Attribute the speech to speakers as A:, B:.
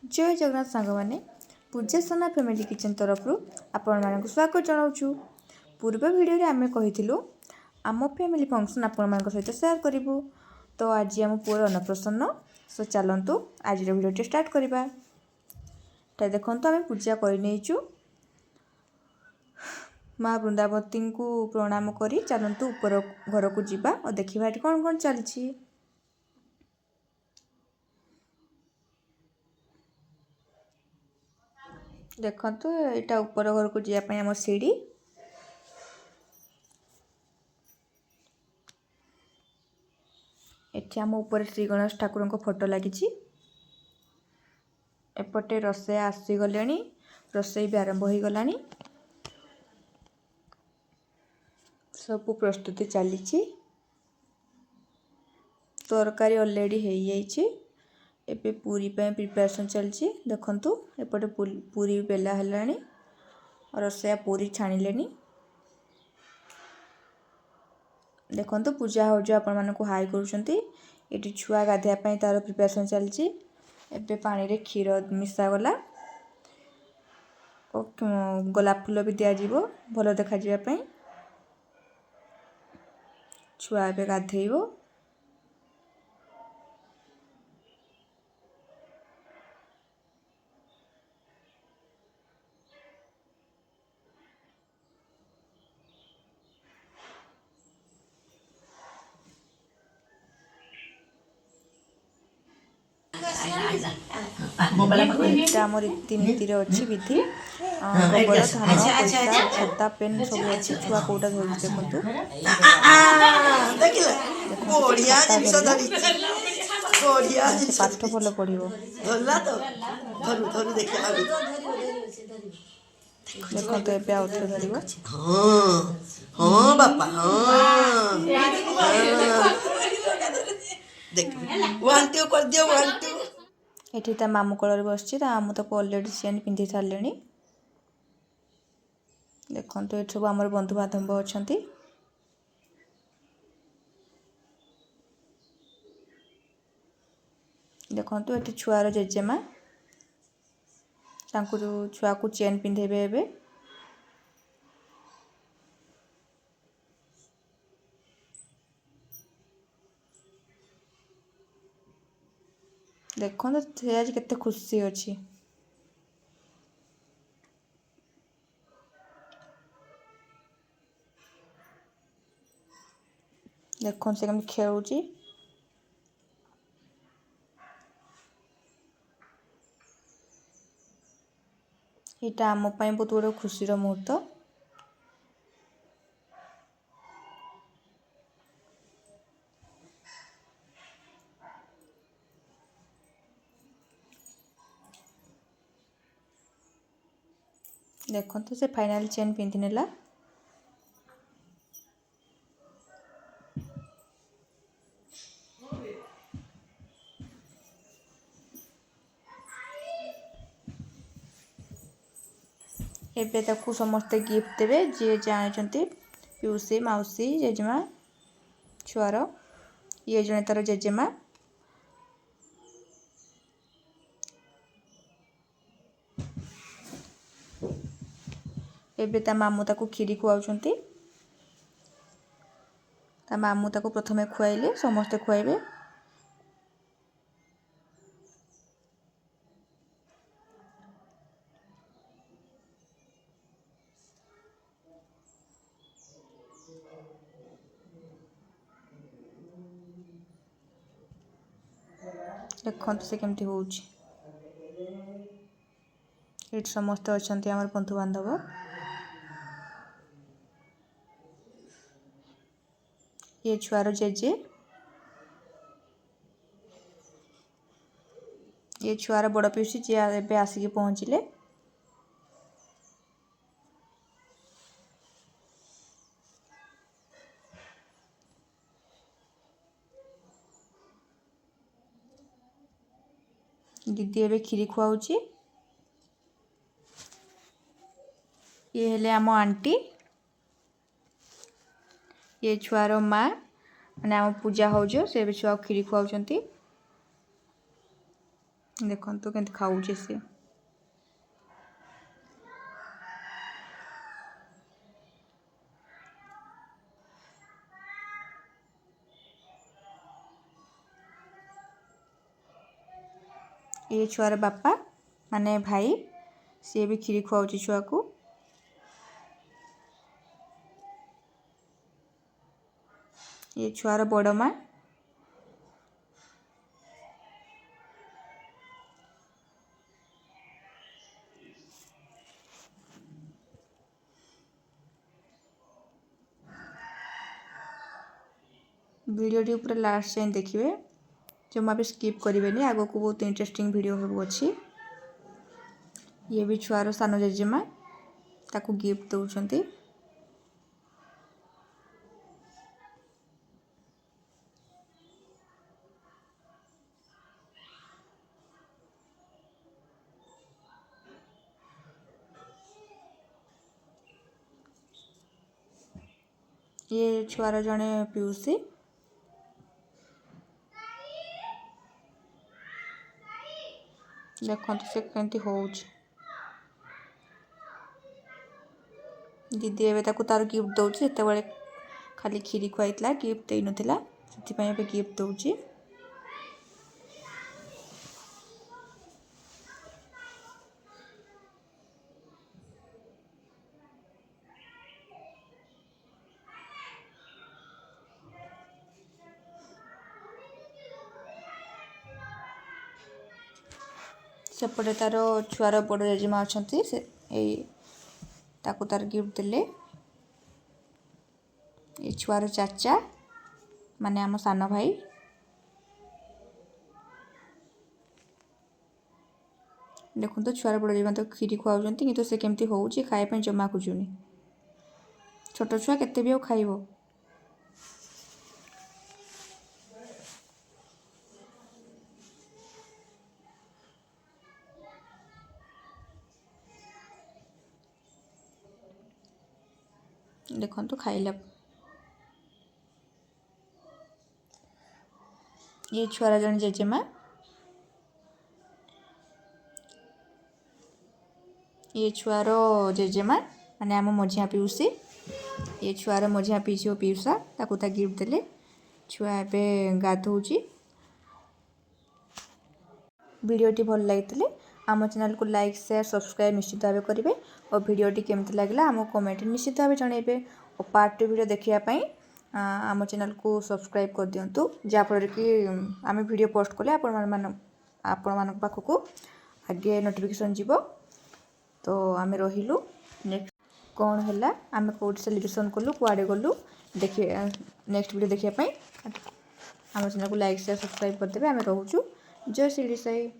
A: जय जगन्नाथ सांग मैंने पूजा सोना फैमिली किचन तरफ आपण मानक स्वागत जनाऊँ। पूर्व भिडियो आम कही आम फैमिली फंक्शन आपण सहित सेयार करूँ। तो आज आम पुअर अन्नप्रसन्न। सो चलतु आज भिडियो स्टार्ट करवा। तो देखो आम पूजा कर माँ वृंदावती को प्रणाम करी चलतु ऊपर घर को जीवा और देखा कौन कौन चलती। देखो यहाँ ऊपर घर को जावाई आम सीढ़ी। एठी आम ऊपर श्री गणेश ठाकुर फोटो लगी। एपटे रोषे आसीगले रोषे भी आरंभ हो गला। सब प्रस्तुति चली तरकारी ऑलरेडी हो जाइए। एबे पूरी पे प्रिपरेशन चलची। देखंतु एपटे पूरी बेला हेलानी और रोषया पूरी छाणिले। देखंतु पूजा हो जो आपण मानकु हाई करूछंती। एटी छुआ गाधिया पई तार प्रिपरेशन चलची। एबे पानी रे क्षीर मिसा गला और गोलाप फूल भी दिया जीवो भलो देखा जिया पई। छुआ एबे गाधेइबो। आम रीतिनीति अच्छी विधि गोबर धान पैसा खाता पेन सब अच्छी। छुआ कौटा धर देखु पाठ भल पढ़ो। देखो तो ए आउ थे धर एठी ता मामू कलर बसची। मामू तो ऑलरेडी चेन पिंधि सारे। देखो तो ये सब आम बंधु बांधव अच्छा। देखो तो ये छुआर जेजेमा छुआ को चेन पिंधेबे। एबे देखो तो आज केते खुशी अच्छी। देखो से कम खेलुची। यहाँ आम बहुत बड़ा खुशी मुहूर्त। देखो तो से फाइनल चेन पिंधि नेला। एबे ताकू समस्ते गिफ्ट देवे जी जानते पिउसी मौसी जेजेमा छुआर ये जने तार जेजेमा। एबे ता मामू ताकू खीरी खुआउछंती। ता मामू ताकू प्रथमे खुआइले समस्ते खुआइबे। देखो से केमती हो समस्ते अच्छा आम बंधु बांधव। ये छुआर जेजे ये छुआर बड़ पिउसी जी एबे आसिक पहुँचले। दीदी एबे खीरी खुआउची। ये हेले आम आंटी ये छुआर माँ मैंने आम पूजा हो से छुआ खीरी खुआउछंती। ଦେଖନ୍ତୁ କେମିତି ଖାଉଛି ସେ। ये छुआर बापा माने भाई सी भी खीरी खुआउची छुआ को। ये छुआर बड़ माँ। वीडियो पूरा लास्ट जाए देखिए, जमा भी स्किप करेंगे, आग को बहुत इंटरेस्टिंग वीडियो सब अच्छी। ये भी छुआर सान जेजेमा ताकू गिफ्ट दौरान। ये छुआर जड़े पिउसी। देखो से केमती होउछ। दीदी एवं तार गिफ्ट दौर से खाली खीरी खुआई गिफ्ट दे नाला से गिफ्ट दौर। सेपटे तार छुआर बड़ जेजेमा अच्छा से ताकू तार गिफ्ट देले। ये छुआर चाचा माने आम सान भाई। देखो तो छुआर बड़ जेजेमा तो खीरी खुआउं कि से केमती हो खायापी जमा खोजुनी। छोट छुआ केते भी खाइबो। देखो खाइला। ये छुआर जन जेजेमा। ये छुआर जेजेमा माने आम मझिया पिउसी। ये छुआर मझिया पिसी पिउसा ताकू ता गिफ्ट देले। छुआ एबे गाधौची। वीडियोटी भल लगी आम चैनल को लाइक शेयर सब्सक्राइब निश्चित भाव करेंगे और वीडियोटी केमती लगे आम कमेंट निश्चित भाव जनइबे और पार्ट 2 वीडियो देखापी आम चैनल को सब्सक्राइब कर दिंतु जहाँफल कि आम वीडियो पोस्ट कले आपण पाखक आगे नोटिफिकेशन जीव। तो आम रहिलु नेक्स्ट कौन है आम कौट सेलिब्रेशन कलु कुआड़े गलु देखिए नेक्स्ट वीडियो देखापी आम चैनल को लाइक शेयर सब्सक्राइब करदे। आम रोचु। जय श्री साई।